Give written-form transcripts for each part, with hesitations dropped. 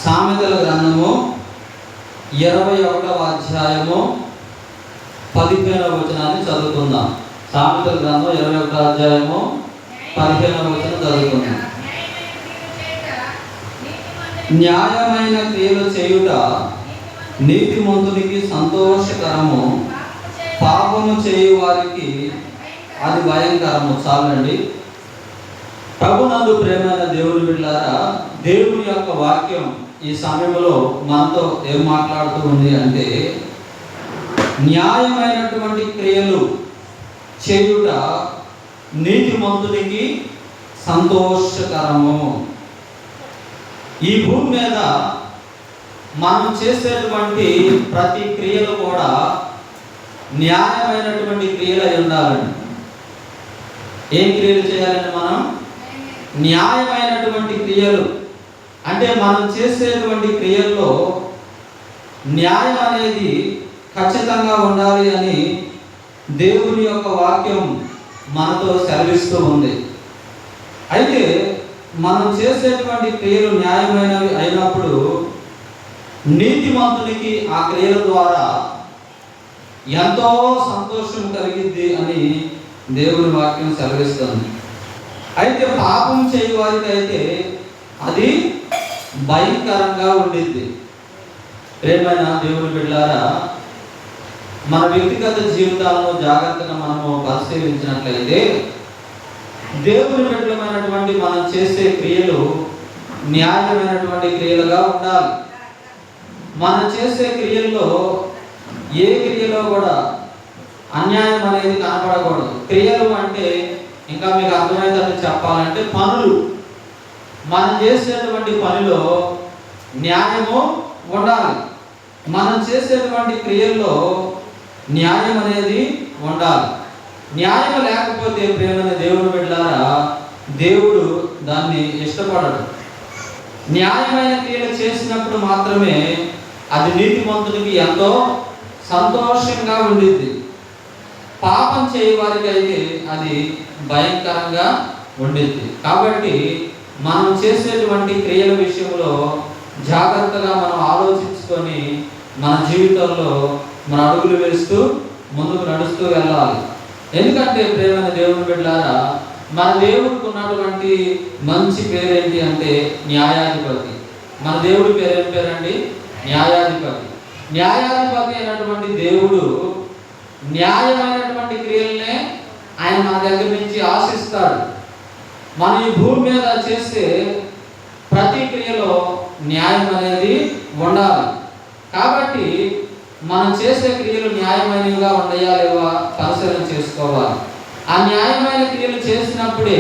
సామెతల గ్రంథము 21వ అధ్యాయము 15వ వచనాన్ని చదువుకుందాం. సామెతల గ్రంథం 21వ అధ్యాయము 15వ వచనం చదువుకుందాం. న్యాయమైన క్రియలు చేయుట నీతిమంతునికి సంతోషకరము, పాపము చేయు వారికి అది భయంకరము. చాలండి. ప్రభునందు ప్రేమైన దేవుని బిడ్డలారా, దేవుని యొక్క వాక్యం ఈ సమయంలో మనతో ఏం మాట్లాడుతూ ఉంది అంటే, న్యాయమైనటువంటి క్రియలు చేయుట నీతిమంతునికి సంతోషకరము. ఈ భూమి మీద మనం చేసేటువంటి ప్రతి క్రియలు కూడా న్యాయమైనటువంటి క్రియలు అయి ఉండాలండి. ఏం క్రియలు చేయాలండి? మనం న్యాయమైనటువంటి క్రియలు అంటే మనం చేసేటువంటి క్రియల్లో న్యాయం అనేది ఖచ్చితంగా ఉండాలి అని దేవుని యొక్క వాక్యం మనతో సెలవిస్తూ ఉంది. అయితే మనం చేసేటువంటి క్రియలు న్యాయమైనవి అయినప్పుడు నీతిమంతునికి ఆ క్రియల ద్వారా ఎంతో సంతోషం కలిగిద్ది అని దేవుని వాక్యం సెలవిస్తుంది. అయితే పాపం చేయు వారికి అయితే అది భయంకరంగా ఉండిద్ది. ప్రేమైన దేవుని బిడ్డలారా, మన వ్యక్తిగత జీవితాలను జాగ్రత్తగా మనము పరిశీలించినట్లయితే దేవుని బిడ్డలమైనటువంటి మనం చేసే క్రియలు న్యాయమైనటువంటి క్రియలుగా ఉండాలి. మనం చేసే క్రియల్లో ఏ క్రియలో కూడా అన్యాయం అనేది కనపడకూడదు. క్రియలు అంటే ఇంకా మీకు అర్థమైనట్టు చెప్పాలంటే పనులు. మనం చేసేటువంటి పనిలో న్యాయము ఉండాలి. మనం చేసేటువంటి క్రియల్లో న్యాయం అనేది ఉండాలి. న్యాయం లేకపోతే ప్రేమైన దేవుని బిడ్డలారా, దేవుడు దాన్ని ఇష్టపడడు. న్యాయమైన క్రియలు చేసినప్పుడు మాత్రమే అది నీతిమంతునికి ఎంతో సంతోషంగా ఉండిద్ది. పాపం చేయ వారికి అయితే అది భయంకరంగా ఉండిద్ది. కాబట్టి మనం చేసేటువంటి క్రియల విషయంలో జాగ్రత్తగా మనం ఆలోచించుకొని మన జీవితంలో మన అడుగులు వేస్తూ ముందుకు నడుస్తూ వెళ్ళాలి. ఎందుకంటే ప్రేమైన దేవుని బిడ్డలారా, మన దేవుడికి ఉన్నటువంటి మంచి పేరేంటి అంటే న్యాయాధిపతి. మన దేవుడి పేరేం పేరండి? న్యాయాధిపతి. న్యాయాధిపతి అయినటువంటి దేవుడు న్యాయమైనటువంటి క్రియలనే ఆయన మన దగ్గర నుంచి ఆశిస్తాడు. మనం ఈ భూమి మీద చేసే ప్రతి క్రియలో న్యాయం అనేది ఉండాలి. కాబట్టి మనం చేసే క్రియలు న్యాయమైనవిగా ఉన్నాయా లేవా పరిశీలన చేసుకోవాలి. ఆ న్యాయమైన క్రియలు చేసినప్పుడే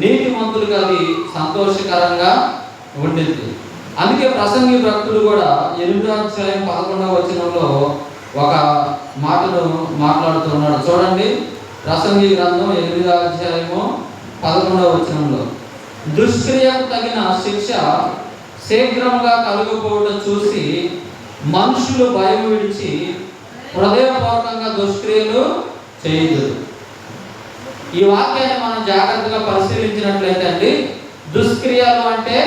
నీతిమంతులకు అది సంతోషకరంగా ఉండిద్ది. అందుకే ప్రసంగి భక్తుడు కూడా 8వ అధ్యాయం 11వ వచనంలో ఒక మాటను మాట్లాడుతున్నాడు. చూడండి, ప్రసంగి గ్రంథం 8వ అధ్యాయము 11వ వచనంలో, దుష్క్రియకు తగిన శిక్ష శీఘ్రంగా కలుగుపోవడం చూసి మనుషులు భయం విడిచి హృదయపూర్వకంగా దుష్క్రియలు చేయదు. ఈ వాక్యాన్ని మనం జాగ్రత్తగా పరిశీలించినట్లయితే అండి, దుష్క్రియలు అంటే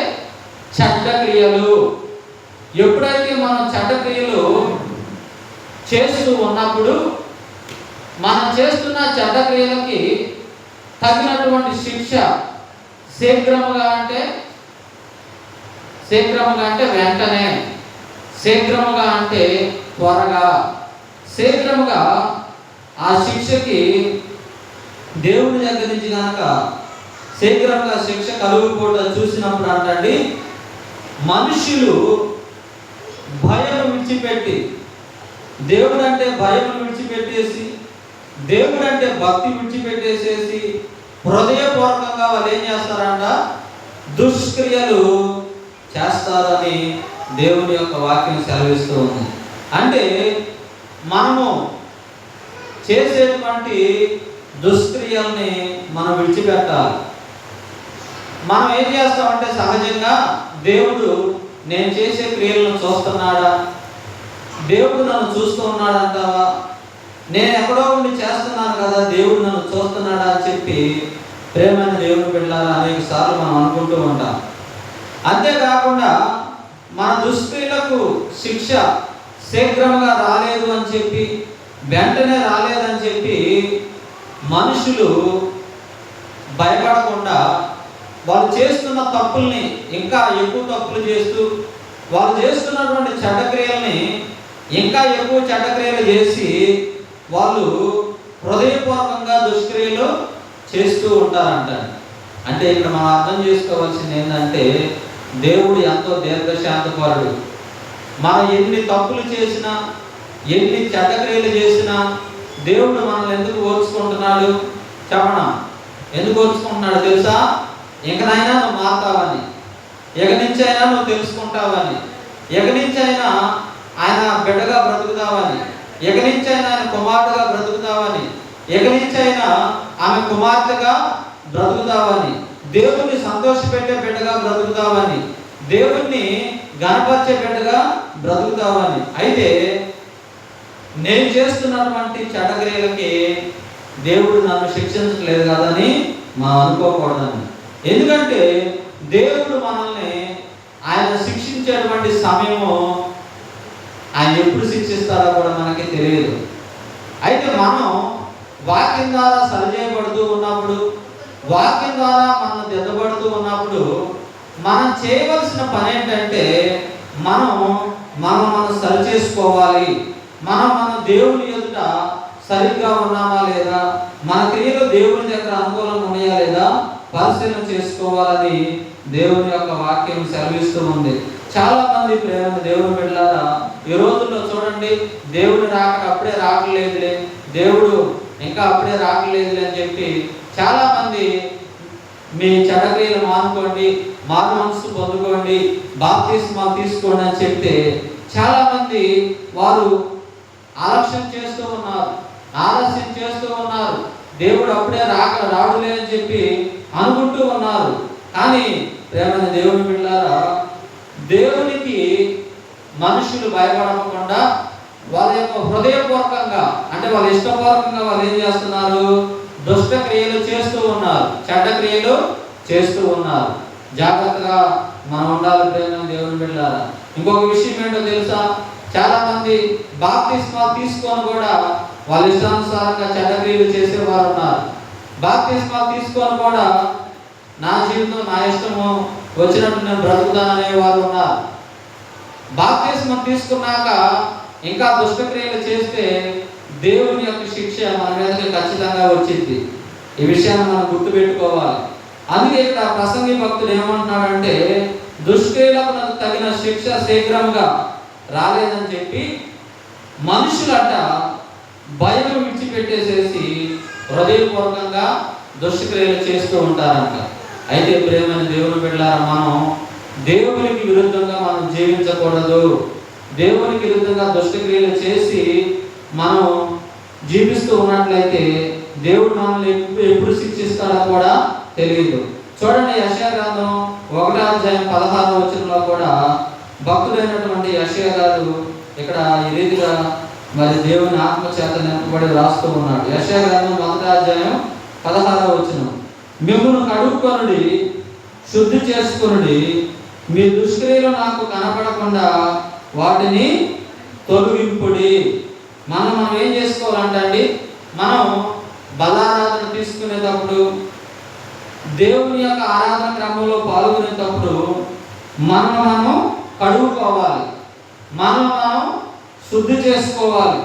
చెడ్డ క్రియలు. ఎప్పుడైతే మనం చెడ్డ క్రియలు చేస్తూ ఉన్నప్పుడు మనం చేస్తున్న చెడ్డ క్రియలకి తగినటువంటి శిక్ష శీఘ్రముగా అంటే వెంటనే, శీఘ్రముగా అంటే త్వరగా, శీఘ్రముగా ఆ శిక్షకి దేవుని దగ్గర నుంచి కనుక శీఘ్రంగా శిక్ష కలుగుకోవడం చూసినప్పుడు అంటండి, మనుషులు భయం విడిచిపెట్టి, దేవుడు అంటే భయం విడిచిపెట్టేసి, దేవుడు అంటే భక్తి విడిచిపెట్టేసేసి హృదయపూర్వకంగా వాళ్ళు ఏం చేస్తారంట? దుష్క్రియలు చేస్తారని దేవుని యొక్క వాక్యం సెలవిస్తూ ఉంది. అంటే మనము చేసేటువంటి దుష్క్రియల్ని మనం విడిచిపెట్టాలి. మనం ఏం చేస్తామంటే సహజంగా దేవుడు నేను చేసే క్రియలను చూస్తున్నాడా, దేవుడు నన్ను చూస్తూ ఉన్నాడు అంటావా? నేను ఎక్కడో ఉండి చేస్తున్నాను కదా, దేవుడు నన్ను చూస్తున్నాడా అని చెప్పి ప్రేమైన దేవుని బిడ్డలారా అనేక సార్లు మనం అనుకుంటూ ఉంటాం. అంతేకాకుండా మన దుష్క్రియలకు శిక్ష శీఘ్రంగా రాలేదు అని చెప్పి, వెంటనే రాలేదని చెప్పి మనుషులు భయపడకుండా వాళ్ళు చేస్తున్న తప్పుల్ని ఇంకా ఎక్కువ తప్పులు చేస్తూ, వాళ్ళు చేస్తున్నటువంటి చెడ్డక్రియల్ని ఇంకా ఎక్కువ చెడ్డక్రియలు చేసి వాళ్ళు హృదయపూర్వకంగా దుష్క్రియలు చేస్తూ ఉంటారంట. అంటే ఇక్కడ మనం అర్థం చేసుకోవాల్సింది ఏంటంటే, దేవుడు ఎంతో దీర్ఘశాంతపరుడు. మనం ఎన్ని తప్పులు చేసినా, ఎన్ని చెడ్డక్రియలు చేసినా దేవుడు మనల్ని ఎందుకు ఓర్చుకుంటున్నాడు చెప్పనా? ఎందుకు ఓర్చుకుంటున్నాడు తెలుసా? ఇంకనైనా నువ్వు మారుతావని, ఇక నుంచి అయినా నువ్వు తెలుసుకుంటావని, ఇక నుంచి అయినా ఆయన బిడ్డగా బ్రతుకుతావని, ఇక నుంచి అయినా ఆయన కుమారుడుగా బ్రతుకుతావని, ఇక నుంచి అయినా ఆమె కుమార్తెగా బ్రతుకుతావని, దేవుణ్ణి సంతోషపెట్టే బిడ్డగా బ్రతుకుతావని, దేవుణ్ణి గణపరిచే బిడ్డగా బ్రతుకుతావని. అయితే నేను చేస్తున్నటువంటి చెడ్డక్రియలకి దేవుడు నన్ను శిక్షించట్లేదు కదని మనం అనుకోకూడదని. ఎందుకంటే దేవుడు మనల్ని ఆయన శిక్షించేటువంటి సమయము ఆయన ఎప్పుడు శిక్షిస్తారో కూడా మనకి తెలియదు. అయితే మనం వాక్యం ద్వారా సరిచేయబడుతూ ఉన్నప్పుడు, వాక్యం ద్వారా మనం దిద్దబడుతూ ఉన్నప్పుడు మనం చేయవలసిన పని ఏంటంటే, మనం సరి చేసుకోవాలి. మన దేవుని ఎదుట సరిగ్గా ఉన్నామా లేదా, మన క్రియలు దేవుని దగ్గర అనుకూలంగా ఉన్నాయా లేదా పరిశీలన చేసుకోవాలని దేవుని యొక్క వాక్యం సెలవిస్తూ ఉంది. చాలా మంది ప్రేమ దేవుని బిడ్డలారా, ఈ రోజుల్లో చూడండి, దేవుడు అప్పుడే రాకలేదులే, దేవుడు ఇంకా అప్పుడే రాకలేదులే అని చెప్పి చాలా మంది మీ చెడ్డక్రియలు మానుకోండి, మారు మనసు పొందుకోండి, బాప్తిస్మా తీసుకోండి అని చెప్తే చాలా మంది వారు ఆలస్యం చేస్తూ ఉన్నారు. దేవుడు అప్పుడే రాడులే అని చెప్పి అనుకుంటూ ఉన్నారు. కానీ ప్రేమైన దేవుని బిడ్డలారా, దేవునికి మనుషులు భయపడకుండా వాళ్ళ యొక్క హృదయపూర్వకంగా, అంటే వాళ్ళ ఇష్టపూర్వకంగా వాళ్ళు ఏం చేస్తున్నారు? దుష్ట క్రియలు చేస్తూ ఉన్నారు, చెడ్డ క్రియలు చేస్తూ ఉన్నారు. జాగ్రత్తగా మనం ఉండాలి ప్రేమైన దేవుని బిడ్డలారా. ఇంకొక విషయం ఏంటో తెలుసా? చాలా మంది బాప్తిస్మా తీసుకొని కూడా వాళ్ళ ఇష్టానుసారంగా చెడ్డ క్రియలు చేసేవారు ఉన్నారు. బాప్తిస్మా తీసుకొని కూడా నా జీవితం నా ఇష్టము వచ్చినట్టు నేను బ్రతుకుతాననే వారు ఉన్నారు. బాప్తిస్మా తీసుకున్నాక ఇంకా దుష్టక్రియలు చేస్తే దేవుని యొక్క శిక్ష మన మీదకి ఖచ్చితంగా వచ్చింది. ఈ విషయాన్ని మనం గుర్తుపెట్టుకోవాలి. అందుకే ఇక్కడ ప్రసంగి భక్తుడు ఏమంటున్నాడంటే, దుష్క్రియలకు నాకు తగిన శిక్ష శీఘ్రంగా రాలేదని చెప్పి మనుషులట భయం విడిచిపెట్టేసేసి హృదయపూర్వకంగా దుష్క్రియలు చేస్తూ ఉంటారంట. అయితే ప్రేమైన దేవుని బిడ్డలారా, మనం దేవునికి విరుద్ధంగా మనం జీవించకూడదు. దేవునికి విరుద్ధంగా దుష్టక్రియలు చేసి మనం జీవిస్తూ ఉన్నట్లయితే దేవుడు మనల్ని ఎప్పుడు శిక్షిస్తాడో కూడా తెలియదు. చూడండి, యెషయా గ్రంథం 1:16 కూడా భక్తుడైనటువంటి యెషయా గారు ఇక్కడ ఈ రీతిగా మరి దేవుని ఆత్మ చేత నింపబడి రాస్తూ ఉన్నాడు. యెషయా గ్రంథం 1:16 మిమ్మును కడుక్కొనుడి, శుద్ధి చేసుకొనుడి, మీ దుష్క్రియలు నాకు కనపడకుండా వాటిని తొలగింపుడి. మనం ఏం చేసుకోవాలంటే, మనం బలారాధన తీసుకునేటప్పుడు, దేవుని యొక్క ఆరాధన క్రమంలో పాల్గొనేటప్పుడు మనం కడుగుకోవాలి, మనం శుద్ధి చేసుకోవాలి.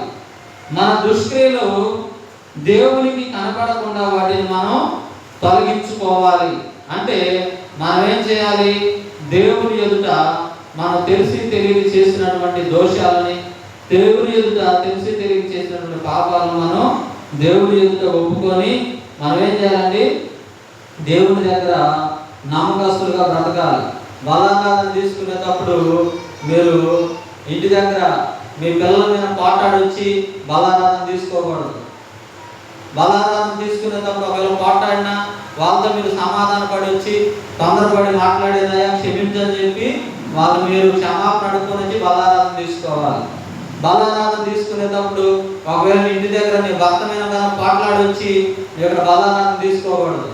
మన దుష్క్రియలు దేవునికి కనపడకుండా వాటిని మనం తొలగించుకోవాలి. అంటే మనం ఏం చేయాలి? దేవుని ఎదుట మనం తెలిసి తెలియని చేసినటువంటి దోషాలని, దేవుని ఎదుట తెలిసి తెలియని చేసినటువంటి పాపాలను మనం దేవుని ఎదుట ఒప్పుకొని మనం ఏం చేయాలండి? దేవుని దగ్గర నమ్మకస్తులుగా బ్రతకాలి. బలారాధన తీసుకునేటప్పుడు మీరు ఇంటి దగ్గర మీ పిల్లల మీద పోటాడొచ్చి బలారాధన తీసుకోకూడదు. బలారాధన తీసుకునేటప్పుడు ఒకవేళ పోటాడినా వాళ్ళతో మీరు సమాధాన పడి వచ్చి తొందరపడి మాట్లాడేదయా క్షమించని చెప్పి వాళ్ళు మీరు క్షమాపణ అడుక్కొని వచ్చి బలారాధన తీసుకోవాలి. బలారాధన తీసుకునేటప్పుడు ఒకవేళ ఇంటి దగ్గర నీ భర్త మీద పోట్లాడొచ్చి ఇక్కడ బలారాధన తీసుకోకూడదు.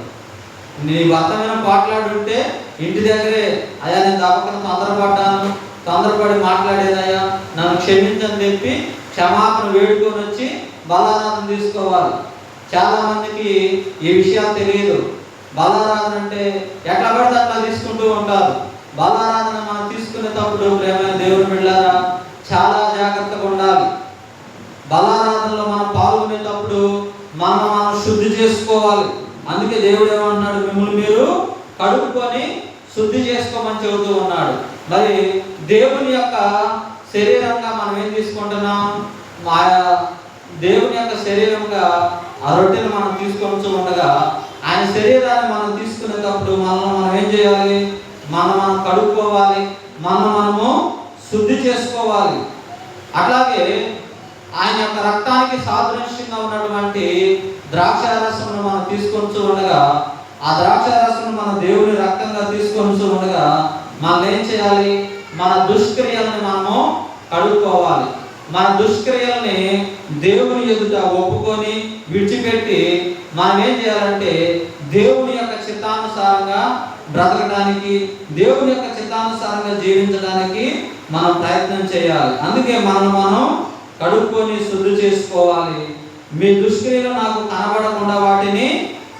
నీ భర్త మీద పోట్లాడుంటే ఇంటి దగ్గరే, అయ్యా నేను తప్పకుండా తొందరపడ్డాను, తొందరపడి మాట్లాడేదయ్యా, నన్ను క్షమించని చెప్పి క్షమాపణ వేడుకొని వచ్చి బలారాధన తీసుకోవాలి. చాలామందికి ఈ విషయాలు తెలియదు. బలారాధన అంటే ఎట్లా పడితే అట్లా తీసుకుంటూ ఉంటారు. బలారాధన మనం తీసుకునేటప్పుడు ప్రేమైన దేవుని బిడ్డలారా చాలా జాగ్రత్తగా ఉండాలి. బలారాధనలో మనం పాల్గొనేటప్పుడు మనం శుద్ధి చేసుకోవాలి. అందుకే దేవుడు ఏమన్నాడు, మిమ్మల్ని మీరు కడుక్కొని శుద్ధి చేసుకోమని చెబుతూ ఉన్నాడు. మరి దేవుని యొక్క శరీరంగా మనం ఏం తీసుకుంటున్నాం? దేవుని యొక్క శరీరంగా ఆ రొట్టెను మనం తీసుకొని ఉండగా ఆయన శరీరాన్ని మనం తీసుకునేటప్పుడు మనం ఏం చేయాలి? మనం కడుక్కోవాలి, మనము శుద్ధి చేసుకోవాలి. అట్లాగే ఆయన యొక్క రక్తానికి సాదృశ్యంగా ఉన్నటువంటి ద్రాక్షారసమును మనం తీసుకొని ఉండగా ఆ ద్రాక్షారసమును మన దేవుని రక్తంగా తీసుకొని ఉండగా మనం ఏం చేయాలి? మన దుష్క్రియలను మనము కడుక్కోవాలి. మన దుష్క్రియల్ని దేవుని ఎదుట ఒప్పుకొని విడిచిపెట్టి మనం ఏం చేయాలంటే దేవుని యొక్క చిత్తానుసారంగా బ్రతకడానికి, దేవుని యొక్క చిత్తానుసారంగా జీవించడానికి మనం ప్రయత్నం చేయాలి. అందుకే మనం కడుక్కొని శుద్ధి చేసుకోవాలి. మీ దుష్క్రియలు నాకు కనబడకుండా వాటిని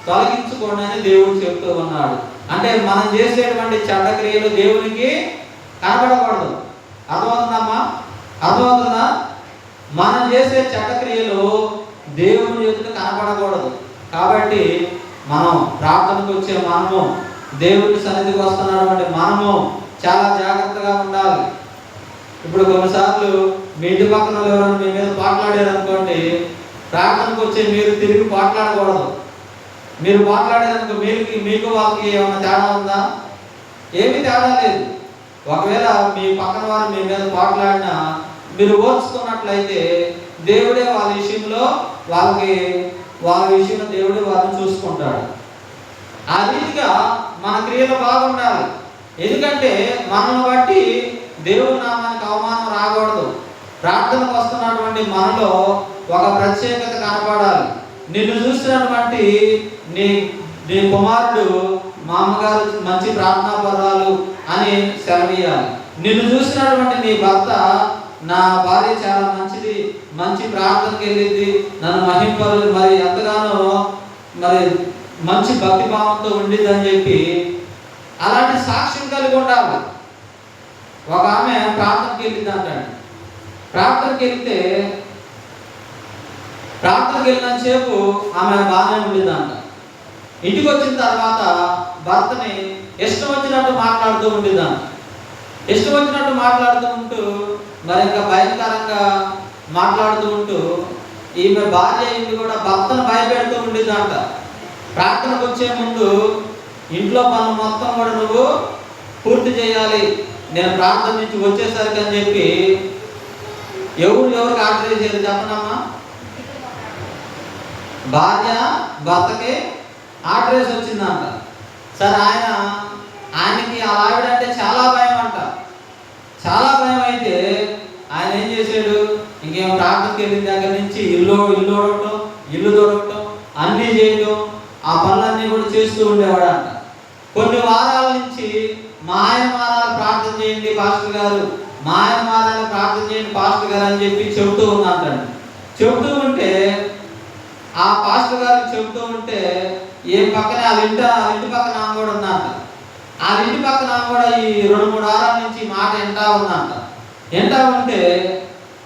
తొలగించుకోండి అని దేవుడు చెప్తూ ఉన్నాడు. అంటే మనం చేసేటువంటి చెడ్డ క్రియలు దేవునికి కనబడకూడదు. అర్థమవుతుందమ్మా? అర్థమవుతుందా? మనం చేసే చెడ్డ క్రియలు దేవుని ఎదుట కనబడకూడదు. కాబట్టి మనం ప్రార్థనకు వచ్చే మనము, దేవుని సన్నిధికి వస్తున్నటువంటి మనము చాలా జాగ్రత్తగా ఉండాలి. ఇప్పుడు కొన్నిసార్లు మీ ఇంటి పక్కన ఎవరైనా మీ మీద మాట్లాడారు అనుకోండి, ప్రార్థనకు వచ్చే మీరు తిరిగి మాట్లాడకూడదు. మీరు మాట్లాడేదనుకో మీకు వాళ్ళకి ఏమైనా తేడా ఉందా? ఏమీ తేడా లేదు. ఒకవేళ మీ పక్కన వారు మీ మీద మాట్లాడినా మీరు ఓర్చుకున్నట్లయితే దేవుడే వాళ్ళ విషయంలో దేవుడే వారిని చూసుకుంటాడు. ఆ రీతిగా మన క్రియలు బాగుండాలి. ఎందుకంటే మనల్ని బట్టి దేవుని నామానికి అవమానం రాకూడదు. ప్రార్థనకు వస్తున్నటువంటి మనలో ఒక ప్రత్యేకత కనపడాలి. నిన్ను చూసినటువంటి నీ కుమారుడు మా అమ్మగారు మంచి ప్రార్థనాపరురాలు అని సెలవీయాలి. నిన్ను చూసినటువంటి నీ భర్త, నా భార్య చాలా మంచిది, మంచి ప్రార్థనకి వెళ్ళింది, నన్ను మహింపరు, మరి ఎంతగానో మరి మంచి భక్తి భావంతో ఉండిద్ది అని చెప్పి అలాంటి సాక్ష్యం కలిగి ఉండాలి. ఒక ఆమె ప్రార్థనకి వెళ్ళింది అంటాడు. ప్రార్థనకి వెళ్ళినంతసేపు ఆమె బాగానే ఉండిందంట. ఇంటికి వచ్చిన తర్వాత భర్తని ఇష్టం వచ్చినట్టు మాట్లాడుతూ ఉండిందంట. ఇష్టం వచ్చినట్టు మాట్లాడుతూ ఉంటూ మరి ఇంకా భయంకరంగా మాట్లాడుతూ ఉంటూ ఈమె భార్య ఇంటి కూడా భర్తను భయపెడుతూ ఉండిందంట. ప్రార్థనకు వచ్చే ముందు ఇంట్లో పనులు మొత్తం కూడా నువ్వు పూర్తి చేయాలి, నేను ప్రార్థన నుంచి వచ్చేసరికి అని చెప్పి ఎవరికి ఆర్డర్ చేసేది చెప్పనమ్మా? భార్య భర్తకి ఆర్డర్ వేసి వచ్చిందంట. సరే ఆయనకి ఆ ఆవిడంటే చాలా భయం అంట. చాలా భయం అయితే ఆయన ఏం చేశాడు? ఇంకేం ప్రార్థనకి వెళ్ళిన దగ్గర నుంచి ఇల్లు దొరకటం అన్నీ చేయటం, ఆ పనులన్నీ కూడా చేస్తూ ఉండేవాడంట. కొన్ని వారాల నుంచి మా ఆయన మారాలి ప్రార్థన చేయండి పాస్టర్ గారు, మా ఆయన మారాలి ప్రార్థన చేయండి పాస్టర్ గారు అని చెప్పి చెబుతూ ఉందంటండి. చెబుతూ ఉంటే ఆ పాస్టర్ గారికి చెబుతూ ఉంటే పక్కనే వాళ్ళ ఇంటి పక్కన ఆమె కూడా ఉందంట. ఆ ఇంటి పక్కన ఆమె కూడా ఈ 2-3 వారాల నుంచి మాట వింటా ఉందంట. వింటా ఉంటే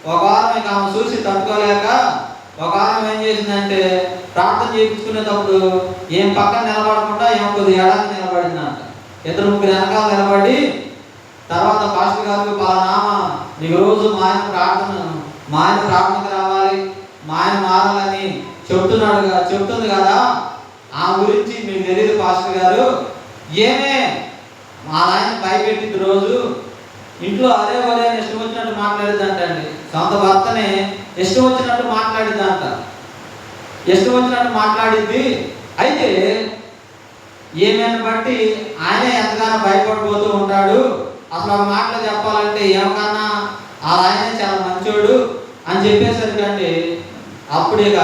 ఒక వారం ఇక ఆమె చూసి తట్టుకోలేక ఒక వారం ఏం చేసిందంటే ప్రార్థన చేయించుకునేటప్పుడు పక్కన నిలబడకుండా కొద్దిగా ఎడాకి నిలబడిందంట. 2-3 వెనకాల నిలబడి తర్వాత పాస్టర్ గారికి పలానామా నీకు రోజు మా ఆయన ప్రార్థనకు రావాలి, మా ఆయన మారాలని చెప్తుంది కదా, ఆ గురించి మీకు తెలియదు పాస్టర్ గారు, మా ఆయన భయపెట్టింది రోజు ఇంట్లో అదే ఇష్టం వచ్చినట్టు మాట్లాడిద్దంటండి. సొంత భర్తనే ఇష్టం వచ్చినట్టు మాట్లాడిద్ది. అయితే ఏమైనా బట్టి ఆయన ఎంతగానో భయపడిపోతూ ఉంటాడు. అసలు ఆ మాటలు చెప్పాలంటే ఏమకన్నా ఆయనే చాలా మంచోడు అని చెప్పేసరికండి అప్పుడు ఇక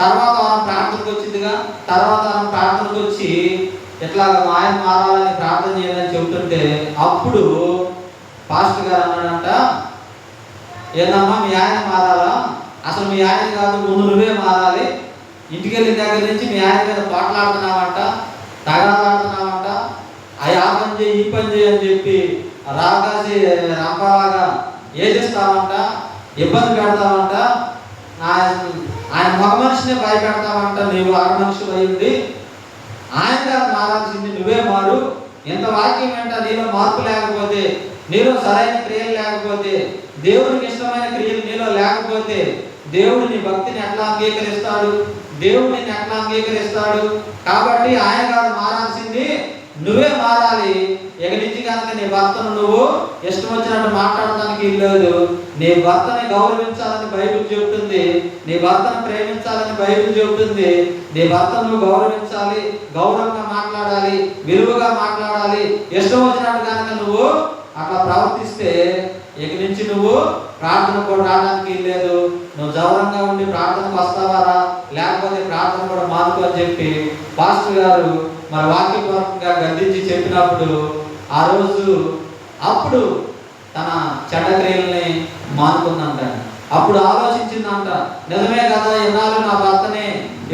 తర్వాత వారం ప్రార్థనకు వచ్చిందిగా. తర్వాత వారం ప్రార్థనకు వచ్చి ఇట్లా మా ఆయన మారాలని ప్రార్థన చేయాలని చెబుతుంటే అప్పుడు పాస్టర్ గారు అన్నాడంట, ఏందమ్మా మీ ఆయన మారాలా? అసలు మీ ఆయన కాదు, ముందు నువ్వే మారాలి. ఇంటికి వెళ్ళిన దగ్గర నుంచి మీ ఆయన మీద పోట్లాడుతున్నావంట, తగాదాడుతున్నావంట, ఆ పని చేయి ఈ పని చేయి అని చెప్పి రాకాసి రంపలాగా ఏదిస్తావంట, ఇబ్బంది పెడతావంట, ఆయన మగ మనిషినే భయపెడతావంట. నీవు ఆడ మనిషి అయ్యింది, ఆయన కాదు మారాల్సింది, నువ్వే మారు. ఎంత వాక్యం వెంట నీలో మార్పు లేకపోతే, నీలో సరైన క్రియలు లేకపోతే, దేవుడికి ఇష్టమైన క్రియలు నీలో లేకపోతే దేవుడు నీ భక్తిని ఎట్లా అంగీకరిస్తాడు? దేవుడు నిన్ను ఎట్లా అంగీకరిస్తాడు? కాబట్టి ఆయన కాదు మారాల్సింది, నువ్వే మారాలి. ఇక నుంచి కనుక నీ భర్తను నువ్వు ఇష్టం వచ్చినట్టు మాట్లాడడానికి లేదు. నీ భర్తని గౌరవించాలని బైబిల్ చెబుతుంది, నీ భర్తను ప్రేమించాలని బైబిల్ చెబుతుంది. నీ భర్తను నువ్వు గౌరవించాలి, గౌరవంగా మాట్లాడాలి, విలువగా మాట్లాడాలి. ఇష్టం వచ్చినట్టు కనుక నువ్వు అట్లా ప్రవర్తిస్తే ఇక నుంచి నువ్వు ప్రార్థన కూడా రావడానికి లేదు. నువ్వు గౌరవంగా ఉండి ప్రార్థనకు వస్తావారా, లేకపోతే ప్రార్థన కూడా మానుకో అని చెప్పి పాస్టర్ గారు మరి వాక్యపూర్వకంగా గద్దించి చెప్పినప్పుడు ఆ రోజు అప్పుడు తన చెడ్డ క్రియల్ని మానుకుందంట. అప్పుడు ఆలోచించిందంట, నిజమే కదా, ఎన్నాళ్ళు నా భర్తని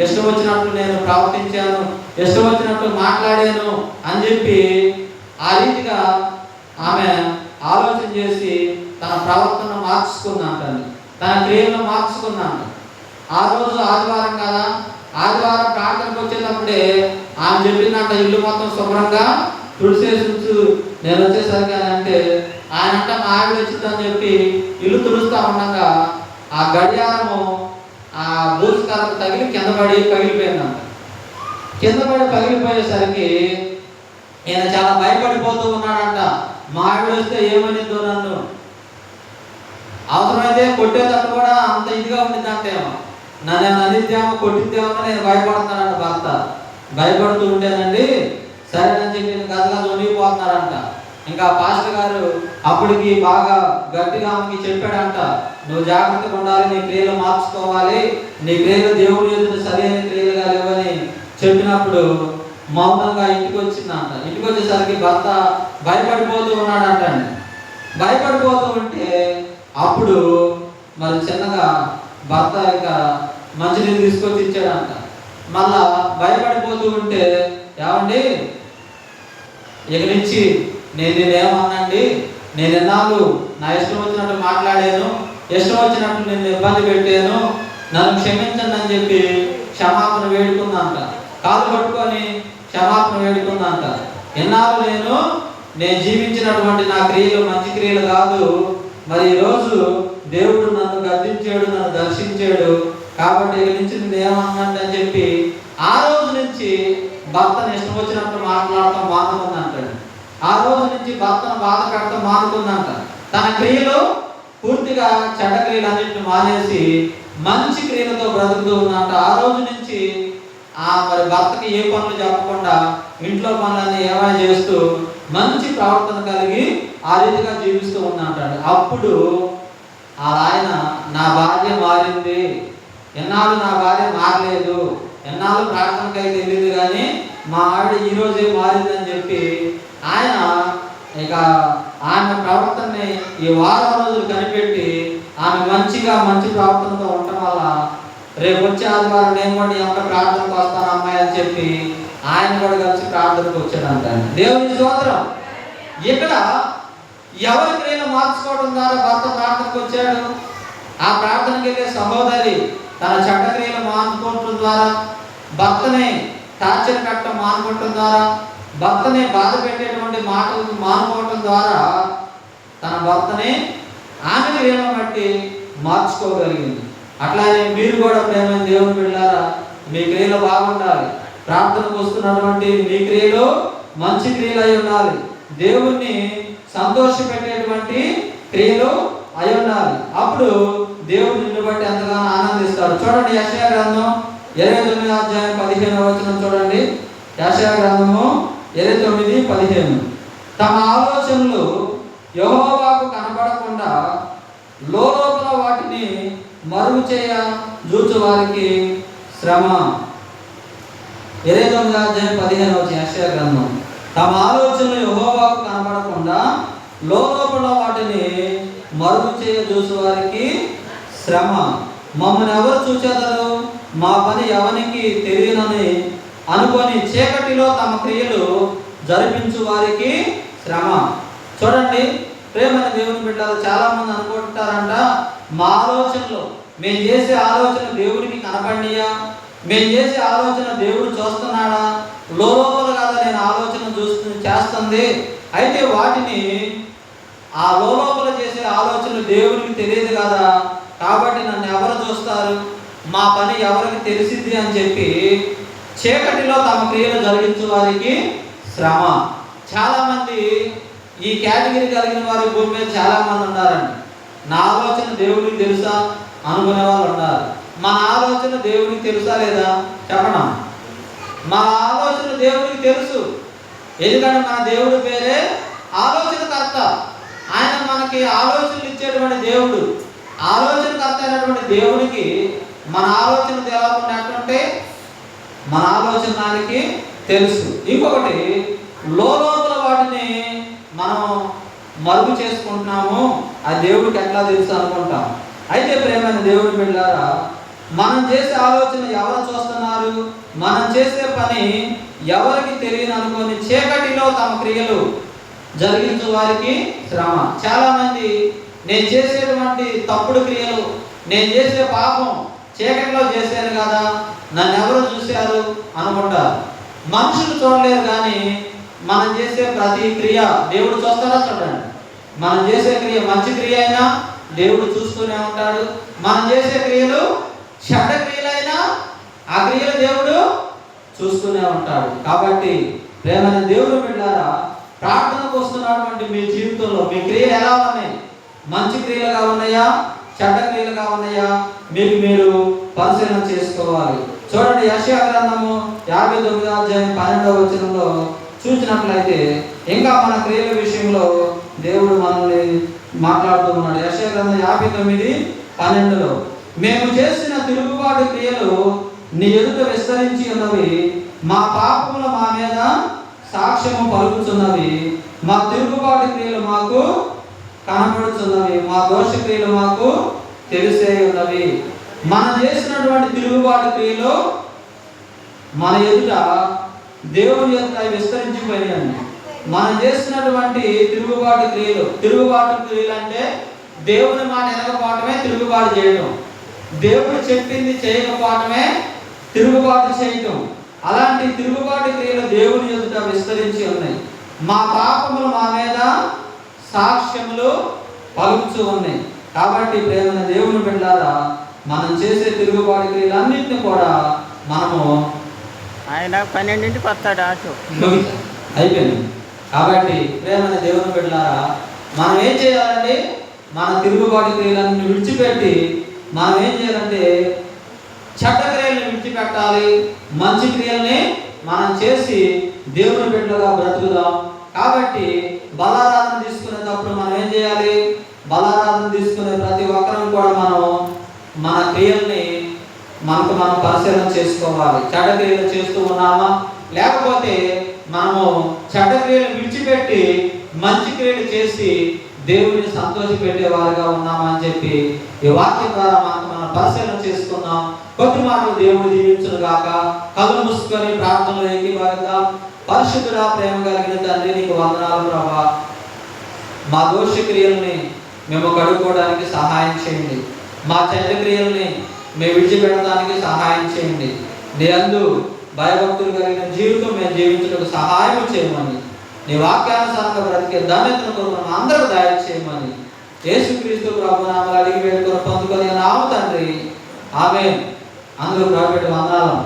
ఇష్టం వచ్చినట్లు నేను ప్రవర్తించాను, ఇష్టం వచ్చినట్లు మాట్లాడాను అని చెప్పి ఆ రీతిగా ఆమె ఆలోచన చేసి తన ప్రవర్తన మార్చుకుందంట, తన క్రియలను మార్చుకుందంట. ఆ రోజు ఆదివారం కదా, ఆదివారం ప్రార్థనకు వచ్చేటప్పుడే ఆమె చెప్పిందంట, ఇల్లు మొత్తం శుభ్రంగా తుడిసేసి నేను వచ్చేసరికి అని అంటే, ఆయన అంట మా ఆవిడ వచ్చిందని చెప్పి ఇల్లు తుడుస్తూ ఉండగా ఆ గడియారము ఆ దూసుకరకు తగిలి కింద పడి పగిలిపోయిందంట. కింద పడి పగిలిపోయేసరికి ఈయన చాలా భయపడిపోతూ ఉన్నాడంట. మా ఆవిడ వస్తే ఏమనిందో, నన్ను అవసరమైతే కొట్టేటట్టు కూడా అంత ఇదిగా ఉండిందంటేమో, నన్ను అందిద్దేమో కొట్టిద్దేమో నేను భయపడుతున్నానంట. భర్త భయపడుతూ ఉంటేనండి సరేనని చెప్పి నేను గదగా దొరికిపోతున్నారంట. ఇంకా పాస్టర్ గారు అప్పటికి బాగా గట్టిగా ఆమెకి చెప్పాడంట, నువ్వు జాగ్రత్తగా ఉండాలి, నీ క్రియలు మార్చుకోవాలి, నీ క్రియలు దేవుడి ఎదుట సరైన క్రియలుగా లేవని చెప్పినప్పుడు మౌనంగా ఇంటికి వచ్చిందంట. ఇంటికి వచ్చేసరికి భర్త భయపడిపోతూ ఉన్నాడంట. భయపడిపోతూ ఉంటే అప్పుడు మరి చిన్నగా భర్త ఇక మంచినీళ్ళు తీసుకొచ్చి ఇచ్చాడంట. మళ్ళా భయపడిపోతూ ఉంటే, ఏమండి ఇక నుంచి నేనేమన్నాండి, నేను ఎన్నాళ్ళు నా ఇష్టం వచ్చినట్టు మాట్లాడాను, ఇష్టం వచ్చినట్టు నేను ఇబ్బంది పెట్టాను, నన్ను క్షమించండి అని చెప్పి క్షమాపణ వేడుకుందంట. కాలు పట్టుకొని క్షమాపణ వేడుకుందంట. ఎన్నాళ్ళు నేను జీవించినటువంటి నా క్రియలు మంచి క్రియలు కాదు, మరి ఈరోజు దేవుడు నన్ను గద్దించాడు, నన్ను దర్శించాడు, కాబట్టి ఇక నుంచి నేను ఏమన్నాండి అని చెప్పి ఆ రోజు నుంచి భర్తను ఇష్టం వచ్చినట్టు మాట్లాడటం మానుకుందంటాడు. ఆ రోజు నుంచి భర్తను బాధ పెట్టడం మానుకుందంట. తన క్రియలు పూర్తిగా చెడ్డ క్రియలు అన్నింటిని మానేసి మంచి క్రియలతో బ్రతుకుతూ ఉందంట. ఆ రోజు నుంచి మరి భర్తకి ఏ పనులు చెప్పకుండా ఇంట్లో పనులన్నీ ఏమైనా చేస్తూ మంచి ప్రవర్తన కలిగి ఆ రీతిగా జీవిస్తూ ఉందంటాడు. అప్పుడు ఆయన నా భార్య మారింది, ఎన్నాళ్ళు నా భార్య మారలేదు, ఎన్నాళ్ళు ప్రార్థనకైతే వెళ్ళింది కానీ మా ఆవిడ ఈరోజే మారిందని చెప్పి ఆయన ఇక ఆమె ప్రవర్తనని ఈ వారం రోజులు కనిపెట్టి ఆమె మంచి ప్రవర్తనతో ఉండటం వల్ల రేపు వచ్చే ఆదివారం నేను కూడా ఎంత ప్రార్థనకు వస్తాను అమ్మాయి అని చెప్పి ఆయన కూడా కలిసి ప్రార్థనకు వచ్చాడంట. దేవుని స్తోత్రం. ఇక్కడ ఎవరి క్రియలు మార్చుకోవడం ద్వారా భర్త ప్రార్థనకు వచ్చాడు? ఆ ప్రార్థనకి వెళ్ళే సహోదరి తన చెడ్డ క్రియలు మానుకోవటం ద్వారా, భర్తని టార్చర్ పెట్టడం మానుకోవటం ద్వారా, భర్తని బాధ పెట్టేటువంటి మాటలు మానుకోవటం ద్వారా తన భర్తని ఆమె క్రియలను బట్టి మార్చుకోగలిగింది. అట్లానే మీరు కూడా ప్రేమ దేవుని బిడ్డలారా, మీ క్రియలు బాగుండాలి. ప్రార్థనకు వస్తున్నటువంటి మీ క్రియలు మంచి క్రియలు అయి ఉండాలి. దేవుణ్ణి సంతోషపెట్టేటువంటి క్రియలు అయి ఉండాలి. అప్పుడు దేవుడు నిన్ను బట్టి ఎంతగానో ఆనందిస్తాడు. చూడండి యెషయా గ్రంథం 29వ అధ్యాయం 15వ వచనం చూడండి. యెషయా గ్రంథము 29:15. తమ ఆలోచనలు యెహోవాకు కనబడకుండా లోపల వాటిని మరుగు చేయ చూచు వారికి శ్రమ. 29వ అధ్యాయం 15వ వచనం యెషయా గ్రంథం. తమ ఆలోచనలు యెహోవాకు కనబడకుండా లోపల వాటిని మరుగు చేయ చూసు వారికి శ్రమ. మమ్మల్ని ఎవరు చూచేదరు, మా పని ఎవరికి తెలియనని అనుకొని చీకటిలో తమ క్రియలు జరిపించు వారికి శ్రమ. చూడండి ప్రేమైన దేవుని బిడ్డలు, చాలా మంది అనుకుంటారంట మా ఆలోచనలు, మేము చేసే ఆలోచన దేవుడికి కనపడియా, మేము చేసే ఆలోచన దేవుడు చూస్తున్నాడా, లోపల కదా నేను ఆలోచన చేస్తుంది. అయితే వాటిని ఆ లోపల చేసే ఆలోచనలు దేవుడికి తెలియదు కదా, కాబట్టి నన్ను ఎవరు చూస్తారు, మా పని ఎవరికి తెలిసిద్ది అని చెప్పి చీకటిలో తమ క్రియలు జరిగించే వారికి శ్రమ. చాలామంది ఈ కేటగిరీ కలిగిన వారి భూమి మీద చాలామంది ఉన్నారండి. నా ఆలోచన దేవుడికి తెలుసా అనుకునే వాళ్ళు ఉన్నారు. మన ఆలోచన దేవుడికి తెలుసా లేదా చెప్పనా? మన ఆలోచన దేవుడికి తెలుసు. ఎందుకంటే మన దేవుడి పేరే ఆలోచనకర్త. ఆయన మనకి ఆలోచనలు ఇచ్చేటువంటి దేవుడు. ఆలోచనకర్త అయినటువంటి దేవుడికి మన ఆలోచన తెలవకుండా ఎట్లుంటే మన ఆలోచన దానికి తెలుసు. ఇంకొకటి, లోపల వాటిని మనం మరుగు చేసుకుంటున్నాము, ఆ దేవుడికి ఎట్లా తెలుసు అనుకుంటాం. అయితే ప్రేమైన దేవుడి బిడ్డలారా, మనం చేసే ఆలోచన ఎవరు చూస్తున్నారు, మనం చేసే పని ఎవరికి తెలియని అనుకొని చీకటిలో తమ క్రియలు జరిగించే వారికి శ్రమ. చాలామంది నేను చేసేటువంటి తప్పుడు క్రియలు, నేను చేసే పాపం చీకటిలో చేశాను కదా, నన్ను ఎవరు చూశారు అనుకుంటారు. మనుషులు చూడలేరు, కానీ మనం చేసే ప్రతి క్రియ దేవుడు చూస్తాడా? చూడండి, మనం చేసే క్రియ మంచి క్రియ అయినా దేవుడు చూస్తూనే ఉంటాడు. మనం చేసే క్రియలు చెడ్డ క్రియలైనా ఆ క్రియలు దేవుడు చూస్తూనే ఉంటాడు. కాబట్టి ప్రేమైన దేవుడు బిడ్డలారా, ప్రార్థనకు వస్తున్నటువంటి మీ జీవితంలో మీ క్రియలు ఎలా ఉన్నాయి? మంచి క్రియలుగా ఉన్నాయా, చెడ్డ క్రియలుగా ఉన్నాయా? మీరు పరిశీలన చేసుకోవాలి. చూడండి, యెషయా గ్రంథము 59వ అధ్యాయం 12వ వచనంలో చూసినట్లయితే ఇంకా మన క్రియల విషయంలో దేవుడు మనల్ని మాట్లాడుతూ ఉన్నాడు. యెషయా గ్రంథం 59:12లో, మేము చేసిన తిరుగుబాటు క్రియలు నీ ఎదుట విస్తరించి ఉన్నవి, మా పాపములు మా మీద సాక్ష్యము పలుకుతున్నవి, మా తిరుగుబాటు క్రియలు మాకు కనబడుతున్నవి, మా దోష క్రియలు మాకు తెలిసే ఉన్నవి. మనం చేసినటువంటి తిరుగుబాటు క్రియలు మన ఎదుట దేవుని ఎదుట విస్తరించిపోయాయండి. మనం చేసినటువంటి తిరుగుబాటు క్రియలు అంటే దేవుని మాట వినకపోవటమే తిరుగుబాటు చేయడం, దేవుడు చెప్పింది చేయకపోవటమే తిరుగుబాటు చేయటం. అలాంటి తిరుగుబాటు క్రియలు దేవుని ఎదుట విస్తరించి ఉన్నాయి. మా పాపములు మా మీద సాక్ష్యములు పలుకుతూ ఉన్నాయి. కాబట్టి ప్రేమైన దేవుని బిడ్డలారా, మనం చేసే తిరుగుబాటు క్రియలన్నింటినీ కూడా మనము ఆయన 12ంటికి వస్తాడు ఆటో అయిపోయింది. కాబట్టి ప్రేమైన దేవుని బిడ్డలారా, మనం ఏం చేయాలంటే మన తిరుగుబాటు క్రియలన్నీ విడిచిపెట్టి మనం ఏం చేయాలంటే చెడ్డ క్రియలను విడిచిపెట్టాలి, మంచి క్రియల్ని మనం చేసి దేవుని బిడ్డలుగా బ్రతుకుదాం. కాబట్టి బలారాధన తీసుకునేటప్పుడు మనం ఏం చేయాలి? బలారాధన తీసుకునే ప్రతి ఒక్కరం కూడా మనం మన క్రియల్ని మనం పరిశీలన చేసుకోవాలి. చెడ్డ క్రియలు చేస్తూ ఉన్నామా, లేకపోతే మనము చెడ్డ క్రియలు విడిచిపెట్టి మంచి క్రియలు చేసి దేవుడిని సంతోషపెట్టే వారిగా ఉన్నామా అని చెప్పి ఈ వాక్యం ద్వారా మనం పరిశీలన చేసుకుందాం. కొద్ది మాటలు దేవుడు దీవించును గాక. కళ్ళు మూసుకొని ప్రార్థనలో ఏకీభవిద్దాం. పరిశుద్ధుడా, ప్రేమ కలిగిన తండ్రి, నీకు వందనాలు ప్రభా. మా దోష క్రియల్ని మేము కడుక్కోవడానికి సహాయం చేయండి. మా చెడ్డ క్రియల్ని మేము విడిచిపెట్టడానికి సహాయం చేయండి. నీ అందు భయభక్తులు కలిగిన జీవితం మేము జీవించడానికి సహాయం చేయమని, నీ వాక్యానుసారంగా బ్రతికే ధన్యతను కొరకు అందరూ దయ చేయమని యేసుక్రీస్తు ప్రభు నామములో అడిగి వేడుకొని పొందుకొని నామ తండ్రి, ఆమేన్. అందరూ ప్రభువుకి వందనాలు.